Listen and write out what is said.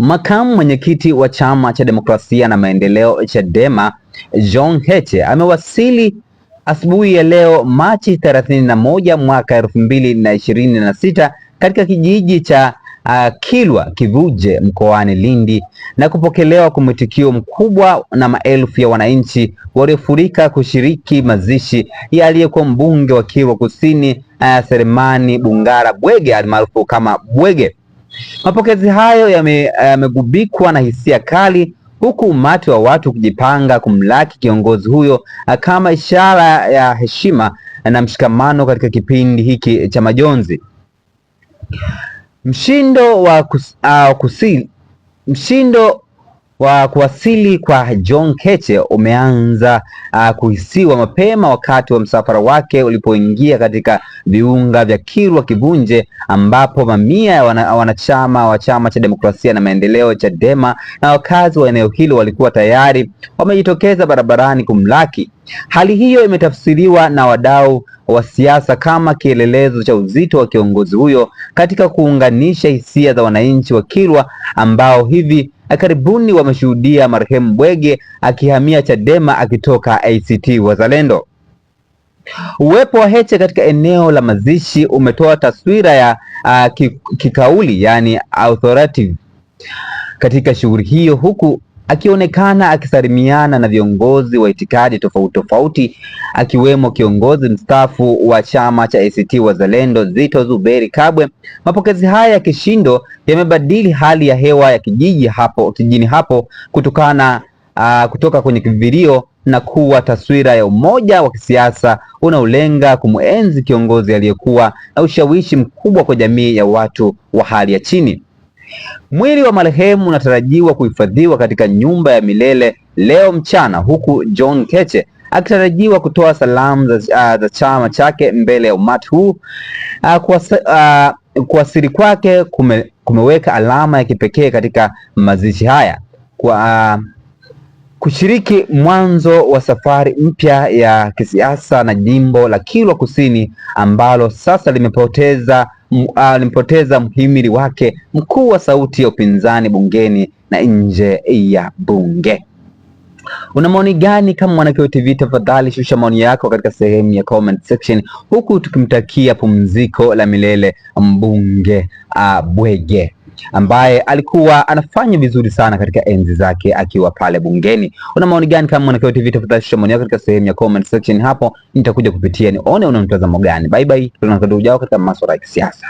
Makamu mwenyekiti wa Chama cha Demokrasia na Maendeleo Chadema, John Heche amewasili asubuhi ya leo Machi 31 mwaka 2026 katika kijiji cha Kilwa Kivuje mkoani Lindi na kupokelewa kwa mwitikio mkubwa na maelfu ya wananchi waliofurika kushiriki mazishi ya aliyekuwa mbunge wa Kilwa Kusini Selemani Bungara Bwege almaarufu kama Bwege. Mapokezi hayo yamegubikwa na hisia kali, huku umati wa watu kujipanga kumlaki kiongozi huyo kama ishara ya heshima na mshikamano katika kipindi hiki cha majonzi. Mshindo wa kuwasili kwa John Heche umeanza kuhisiwa mapema wakati wa msafara wake ulipoingia katika viunga vya Kilwa Kivuje, ambapo mamia ya wanachama wa Chama cha Demokrasia na Maendeleo Chadema na wakazi wa eneo hilo walikuwa tayari wamejitokeza barabarani kumlaki. Hali hiyo imetafsiriwa na wadau wa siasa kama kielelezo cha uzito wa kiongozi huyo katika kuunganisha hisia za wananchi wa Kilwa ambao hivi karibuni wameshuhudia marehemu Bwege akihamia Chadema akitoka ACT Wazalendo. Uwepo wa Heche katika eneo la mazishi umetoa taswira ya kikauli, yani authoritative katika shughuli hiyo, huku akionekana akisalimiana na viongozi wa itikadi tofauti akiwemo kiongozi mstaafu wa chama cha ACT Wazalendo Zitto Zuberi Kabwe. Mapokezi haya ya kishindo yamebadili hali ya hewa ya kijijini hapo kutoka kwenye kivilio na kuwa taswira ya umoja wa kisiasa unaolenga kumuenzi kiongozi aliyekuwa na ushawishi mkubwa kwa jamii ya watu wa hali ya chini. Mwili wa marehemu unatarajiwa kuhifadhiwa katika nyumba ya milele leo mchana, huku John Heche akitarajiwa kutoa salamu za chama chake mbele ya umati huu. Kuwasili kwake kumeweka alama ya kipekee katika mazishi haya, kushiriki mwanzo wa safari mpya ya kisiasa na jimbo la Kilwa Kusini ambalo sasa limepoteza mhimili wake mkuu wa sauti ya upinzani bungeni na nje ya bunge. Una maoni gani kama Mwanakewe TV? Tafadhali shusha maoni yako katika sehemu ya comment section, huku tukimtakia pumziko la milele mbunge Bwege ambaye alikuwa anafanya vizuri sana katika enzi zake akiwa pale bungeni. Una maoni gani kama Mwanakewe TV? Tafadhali shusha maoni yako katika sehemu ya comment section, hapo nitakuja kupitia nione una mtazamo gani. Bye bye, tunakutana ujao katika masuala ya kisiasa.